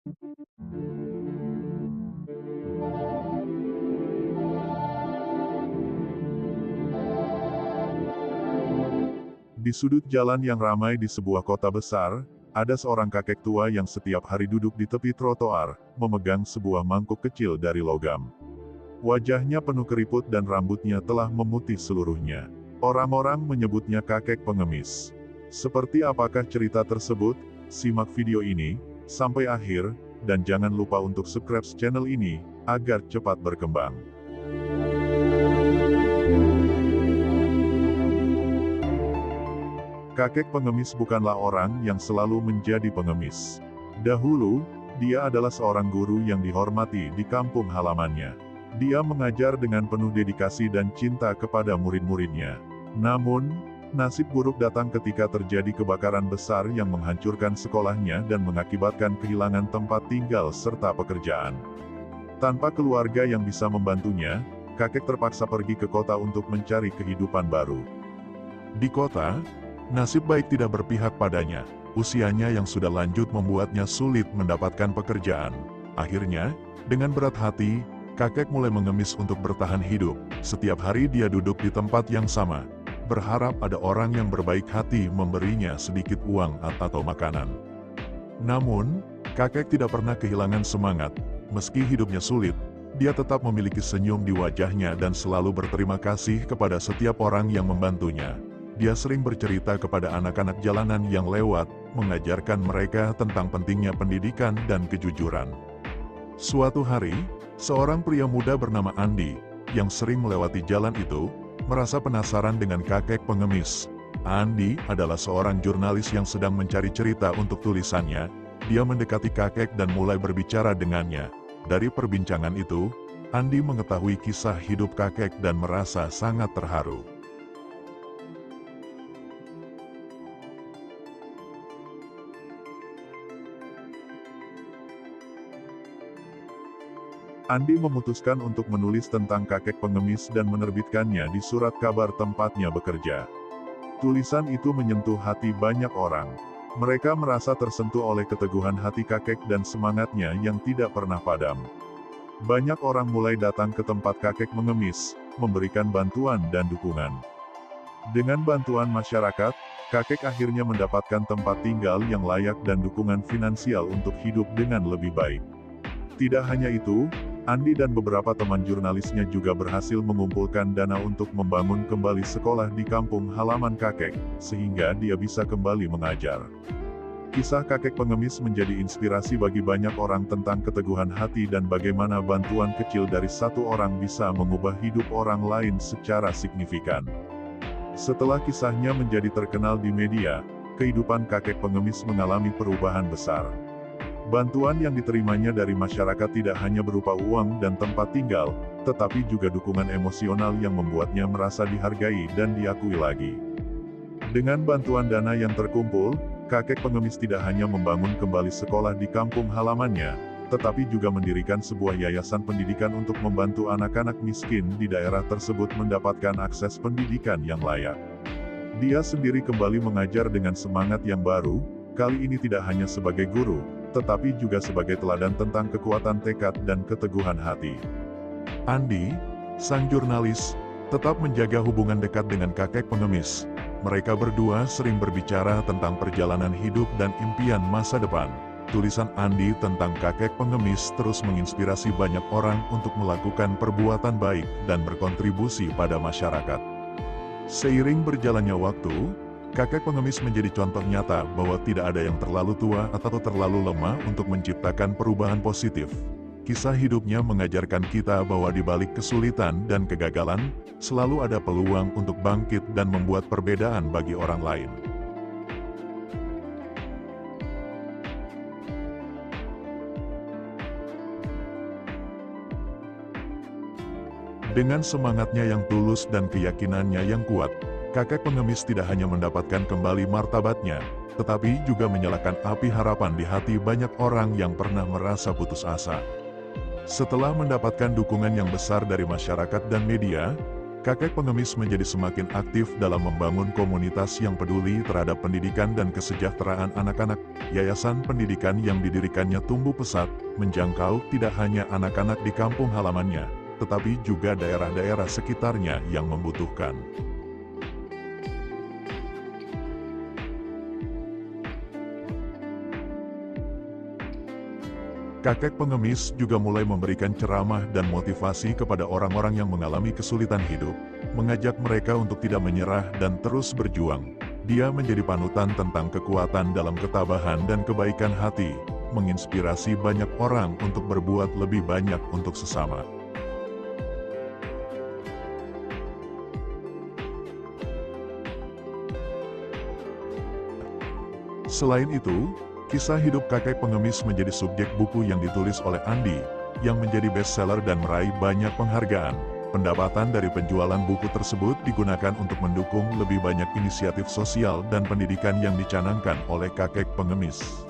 Di sudut jalan yang ramai di sebuah kota besar, ada seorang kakek tua yang setiap hari duduk di tepi trotoar, memegang sebuah mangkuk kecil dari logam. Wajahnya penuh keriput dan rambutnya telah memutih seluruhnya. Orang-orang menyebutnya kakek pengemis. Seperti apakah cerita tersebut? Simak video ini sampai akhir, dan jangan lupa untuk subscribe channel ini, agar cepat berkembang. Kakek pengemis bukanlah orang yang selalu menjadi pengemis. Dahulu, dia adalah seorang guru yang dihormati di kampung halamannya. Dia mengajar dengan penuh dedikasi dan cinta kepada murid-muridnya. Namun, nasib buruk datang ketika terjadi kebakaran besar yang menghancurkan sekolahnya dan mengakibatkan kehilangan tempat tinggal serta pekerjaan. Tanpa keluarga yang bisa membantunya, kakek terpaksa pergi ke kota untuk mencari kehidupan baru. Di kota, nasib baik tidak berpihak padanya. Usianya yang sudah lanjut membuatnya sulit mendapatkan pekerjaan. Akhirnya, dengan berat hati, kakek mulai mengemis untuk bertahan hidup. Setiap hari dia duduk di tempat yang sama, berharap ada orang yang berbaik hati memberinya sedikit uang atau makanan. Namun, kakek tidak pernah kehilangan semangat. Meski hidupnya sulit, dia tetap memiliki senyum di wajahnya dan selalu berterima kasih kepada setiap orang yang membantunya. Dia sering bercerita kepada anak-anak jalanan yang lewat, mengajarkan mereka tentang pentingnya pendidikan dan kejujuran. Suatu hari, seorang pria muda bernama Andi, yang sering melewati jalan itu, merasa penasaran dengan kakek pengemis. Andi adalah seorang jurnalis yang sedang mencari cerita untuk tulisannya. Dia mendekati kakek dan mulai berbicara dengannya. Dari perbincangan itu, Andi mengetahui kisah hidup kakek dan merasa sangat terharu. Andi memutuskan untuk menulis tentang kakek pengemis dan menerbitkannya di surat kabar tempatnya bekerja. Tulisan itu menyentuh hati banyak orang. Mereka merasa tersentuh oleh keteguhan hati kakek dan semangatnya yang tidak pernah padam. Banyak orang mulai datang ke tempat kakek mengemis, memberikan bantuan dan dukungan. Dengan bantuan masyarakat, kakek akhirnya mendapatkan tempat tinggal yang layak dan dukungan finansial untuk hidup dengan lebih baik. Tidak hanya itu, Andi dan beberapa teman jurnalisnya juga berhasil mengumpulkan dana untuk membangun kembali sekolah di kampung halaman kakek, sehingga dia bisa kembali mengajar. Kisah kakek pengemis menjadi inspirasi bagi banyak orang tentang keteguhan hati dan bagaimana bantuan kecil dari satu orang bisa mengubah hidup orang lain secara signifikan. Setelah kisahnya menjadi terkenal di media, kehidupan kakek pengemis mengalami perubahan besar. Bantuan yang diterimanya dari masyarakat tidak hanya berupa uang dan tempat tinggal, tetapi juga dukungan emosional yang membuatnya merasa dihargai dan diakui lagi. Dengan bantuan dana yang terkumpul, kakek pengemis tidak hanya membangun kembali sekolah di kampung halamannya, tetapi juga mendirikan sebuah yayasan pendidikan untuk membantu anak-anak miskin di daerah tersebut mendapatkan akses pendidikan yang layak. Dia sendiri kembali mengajar dengan semangat yang baru, kali ini tidak hanya sebagai guru, tetapi juga sebagai teladan tentang kekuatan tekad dan keteguhan hati. Andi, sang jurnalis, tetap menjaga hubungan dekat dengan kakek pengemis. Mereka berdua sering berbicara tentang perjalanan hidup dan impian masa depan. Tulisan Andi tentang kakek pengemis terus menginspirasi banyak orang untuk melakukan perbuatan baik dan berkontribusi pada masyarakat. Seiring berjalannya waktu, kakek pengemis menjadi contoh nyata bahwa tidak ada yang terlalu tua atau terlalu lemah untuk menciptakan perubahan positif. Kisah hidupnya mengajarkan kita bahwa di balik kesulitan dan kegagalan, selalu ada peluang untuk bangkit dan membuat perbedaan bagi orang lain. Dengan semangatnya yang tulus dan keyakinannya yang kuat, kakek pengemis tidak hanya mendapatkan kembali martabatnya, tetapi juga menyalakan api harapan di hati banyak orang yang pernah merasa putus asa. Setelah mendapatkan dukungan yang besar dari masyarakat dan media, Kakek pengemis menjadi semakin aktif dalam membangun komunitas yang peduli terhadap pendidikan dan kesejahteraan anak-anak. Yayasan pendidikan yang didirikannya tumbuh pesat, menjangkau tidak hanya anak-anak di kampung halamannya, tetapi juga daerah-daerah sekitarnya yang membutuhkan. Kakek pengemis juga mulai memberikan ceramah dan motivasi kepada orang-orang yang mengalami kesulitan hidup, mengajak mereka untuk tidak menyerah dan terus berjuang. Dia menjadi panutan tentang kekuatan dalam ketabahan dan kebaikan hati, menginspirasi banyak orang untuk berbuat lebih banyak untuk sesama. Selain itu, kisah hidup kakek pengemis menjadi subjek buku yang ditulis oleh Andi, yang menjadi bestseller dan meraih banyak penghargaan. Pendapatan dari penjualan buku tersebut digunakan untuk mendukung lebih banyak inisiatif sosial dan pendidikan yang dicanangkan oleh kakek pengemis.